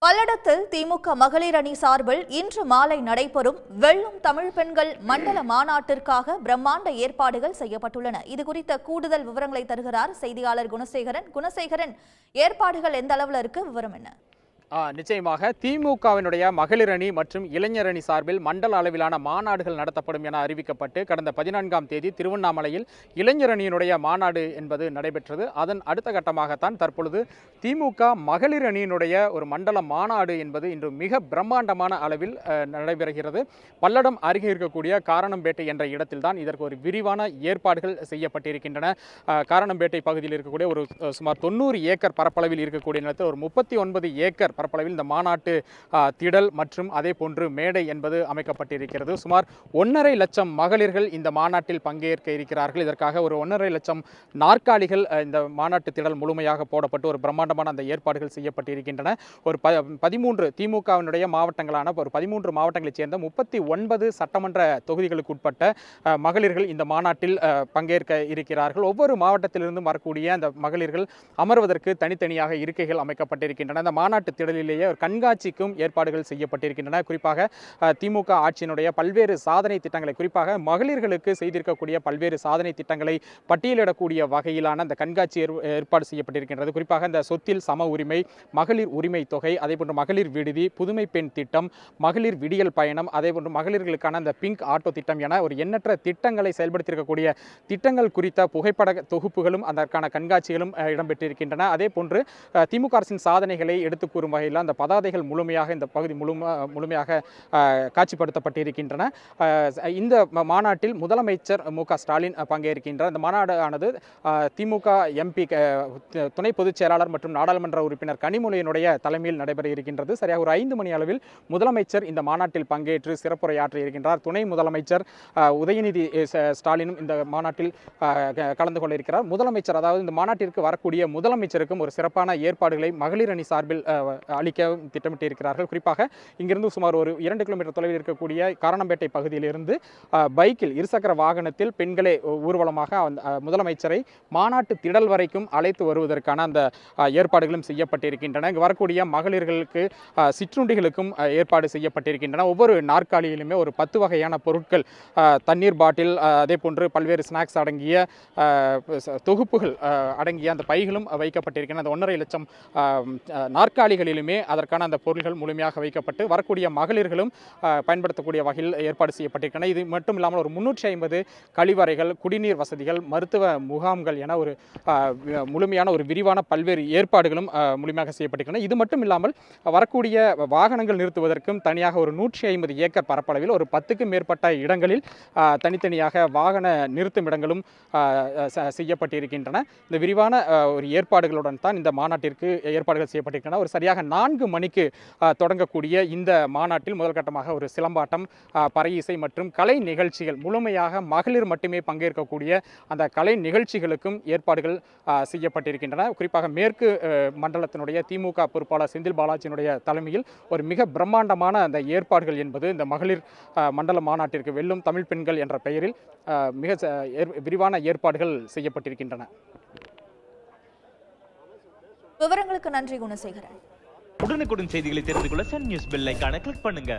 பல்லடத்தில் திமுக மகளிர் அணி சார்பில் இன்று மாலை நடைபெறும் வெல்லும் தமிழ் பெண்கள் மண்டல மாநாட்டிற்காக பிரம்மாண்ட ஏற்பாடுகள் செய்யப்பட்டுள்ளன. இதுகுறித்த கூடுதல் விவரங்களை தருகிறார் செய்தியாளர் குணசேகரன். ஏற்பாடுகள் எந்த அளவில் இருக்கு, விவரம் என்ன? நிச்சயமாக திமுகவினுடைய மகளிர் அணி மற்றும் இளைஞர் அணி சார்பில் மண்டல அளவிலான மாநாடுகள் நடத்தப்படும் என அறிவிக்கப்பட்டு கடந்த 14ஆம் தேதி திருவண்ணாமலையில் இளைஞர் அணியினுடைய மாநாடு என்பது நடைபெற்றது. அதன் அடுத்த கட்டமாகத்தான் தற்பொழுது திமுக மகளிர் அணியினுடைய ஒரு மண்டல மாநாடு என்பது இன்று மிக பிரம்மாண்டமான அளவில் நடைபெறுகிறது. பல்லடம் அருகே இருக்கக்கூடிய காரணம்பேட்டை என்ற இடத்தில்தான் இதற்கு ஒரு விரிவான ஏற்பாடுகள் செய்யப்பட்டிருக்கின்றன. காரணம்பேட்டை பகுதியில் இருக்கக்கூடிய ஒரு சுமார் 90 ஏக்கர் பரப்பளவில் இருக்கக்கூடிய நிலத்தில் ஒரு 39 ஏக்கர் பரப்பளவில் இந்த மாநாட்டு திடல் மற்றும் அதே போன்று மேடை என்பது அமைக்கப்பட்டிருக்கிறது. சுமார் 1.5 லட்சம் மகளிர்கள் இந்த மாநாட்டில் பங்கேற்க இருக்கிறார்கள். இதற்காக ஒரு 1.5 லட்சம் நாற்காலிகள் இந்த மாநாட்டு திடல் முழுமையாக போடப்பட்டு ஒரு பிரம்மாண்டமான அந்த ஏற்பாடுகள் செய்யப்பட்டிருக்கின்றன. ஒரு 13 திமுகவினுடைய மாவட்டங்களான ஒரு 13 மாவட்டங்களைச் சேர்ந்த 39 சட்டமன்ற தொகுதிகளுக்கு உட்பட்ட மகளிர்கள் இந்த மாநாட்டில் பங்கேற்க இருக்கிறார்கள். ஒவ்வொரு மாவட்டத்திலிருந்தும் வரக்கூடிய அந்த மகளிர்கள் அமர்வதற்கு தனித்தனியாக இருக்கைகள் அமைக்கப்பட்டிருக்கின்றன. இந்த மாநாட்டு திடலிலேயே ஒரு கண்காட்சிக்கும் ஏற்பாடுகள் செய்யப்பட்டிருக்கின்றன. குறிப்பாக திமுக ஆட்சியினுடைய பல்வேறு சாதனை திட்டங்களை, குறிப்பாக மகளிர்களுக்கு செய்திருக்கக்கூடிய பல்வேறு சாதனை திட்டங்களை பட்டியலிடக்கூடிய வகையிலான அந்த கண்காட்சி ஏற்பாடு செய்யப்பட்டிருக்கின்றது. குறிப்பாக இந்த சொத்தில் சம உரிமை, மகளிர் உரிமை தொகை, அதேபோன்று மகளிர் விடுதி, புதுமை பெண் திட்டம், மகளிர் விடியல் பயணம், அதேபோன்று மகளிர்களுக்கான அந்த பிங்க் ஆட்டோ திட்டம் என ஒரு எண்ணற்ற திட்டங்களை செயல்படுத்தியிருக்கக்கூடிய திட்டங்கள் குறித்த புகைப்பட தொகுப்புகளும் அதற்கான கண்காட்சிகளும் இடம்பெற்றிருக்கின்றன. அதே போன்று திமுக அரசின் சாதனைகளை எடுத்து கூறும் வகையில் அந்த பதாதைகள் முழுமையாக இந்த பகுதி முழுமையாக காட்சிப்படுத்தப்பட்டிருக்கின்றன. இந்த மாநாட்டில் முதலமைச்சர் மு.க. ஸ்டாலின் பங்கேற்கின்றார். இந்த மாநாடு ஆனது திமுக எம்பி துணை பொதுச் செயலாளர் மற்றும் நாடாளுமன்ற உறுப்பினர் கனிமொழியினுடைய தலைமையில் நடைபெற இருக்கின்றது. சரியாக ஒரு 5 மணி அளவில் முதலமைச்சர் இந்த மாநாட்டில் பங்கேற்று சிறப்புரையாற்ற இருக்கின்றார். துணை முதலமைச்சர் உதயநிதி ஸ்டாலினும் இந்த மாநாட்டில் கலந்து கொள்ள இருக்கிறார். முதலமைச்சர், அதாவது இந்த மாநாட்டிற்கு வரக்கூடிய முதலமைச்சருக்கும் ஒரு சிறப்பான ஏற்பாடுகளை மகளிர் அணி சார்பில் அளிக்க திட்டமிட்டிருக்கிறார்கள். குறிப்பாக இங்கிருந்து சுமார் ஒரு 2 கிலோமீட்டர் தொலைவில் இருக்கக்கூடிய காரணம்பேட்டை பகுதியிலிருந்து பைக்கில், இருசக்கர வாகனத்தில் பெண்களே ஊர்வலமாக முதலமைச்சரை மாநாட்டு திடல் வரைக்கும் அழைத்து வருவதற்கான அந்த ஏற்பாடுகளும் செய்யப்பட்டிருக்கின்றன. இங்கு வரக்கூடிய மகளிர்களுக்கு சிற்றுண்டிகளுக்கும் ஏற்பாடு செய்யப்பட்டிருக்கின்றன. ஒவ்வொரு நாற்காலியிலுமே ஒரு 10 வகையான பொருட்கள், தண்ணீர் பாட்டில், அதே போன்று பல்வேறு ஸ்நாக்ஸ் அடங்கிய தொகுப்புகள் அடங்கிய அந்த பைகளும் வைக்கப்பட்டிருக்கின்றன. அந்த 1.5 லட்சம் நாற்காலிகளிலுமே அதற்கான அந்த பொருள்கள் முழுமையாக வைக்கப்பட்டு வரக்கூடிய மகளிர்களும் பயன்படுத்தக்கூடிய வகையில் ஏற்பாடு செய்யப்பட்டிருக்கின்றன. இது மட்டும் இல்லாமல் ஒரு 350 கழிவறைகள், குடிநீர் வசதிகள், மருத்துவ முகாம்கள் என ஒரு முழுமையான ஒரு விரிவான பல்வேறு ஏற்பாடுகளும் முழுமையாக செய்யப்பட்டிருக்கின்றன. இது மட்டும் இல்லாமல் வரக்கூடிய வாகனங்கள் நிறுத்துவதற்கும் தனியாக ஒரு 150 ஏக்கர் பரப்பளவில் ஒரு 10க்கும் மேற்பட்ட இடங்களில் தனித்தனியாக வாகன நிறுத்தும் இடங்களும் செய்யப்பட்டிருக்கின்றன. இந்த விரிவான ஒரு ஏற்பாடுகளுடன் தான் இந்த மாநாட்டிற்கு ஏற்பாடுகள் செய்யப்பட்டிருக்கின்றன. ஒரு சரியாக 4 மணிக்கு தொடங்கக்கூடிய இந்த மாநாட்டில் முதல் கட்டமாக ஒரு சிலம்பாட்டம், பறை இசை மற்றும் கலை நிகழ்ச்சிகள், முழுமையாக மகளிர் மட்டுமே பங்கேற்கக்கூடிய அந்த கலை நிகழ்ச்சிகளுக்கும் ஏற்பாடுகள் செய்யப்பட்டிருக்கின்றன. குறிப்பாக மேற்கு மண்டலத்தினுடைய திமுக பொறுப்பாளர் செந்தில் பாலாஜியினுடைய தலைமையில் ஒரு மிக பிரம்மாண்டமான அந்த ஏற்பாடுகள் என்பது இந்த மகளிர் மண்டல மாநாட்டிற்கு வெல்லும் தமிழ் பெண்கள் என்ற பெயரில் மிக விரிவான ஏற்பாடுகள் செய்யப்பட்டிருக்கின்றன. விவரங்களுக்கு நன்றி குணசேகரன். உடனுக்குடன் செய்திகளை தெரிந்து கொள்ள சன் நியூஸ் பெல் ஐகானை கிளிக் பண்ணுங்க.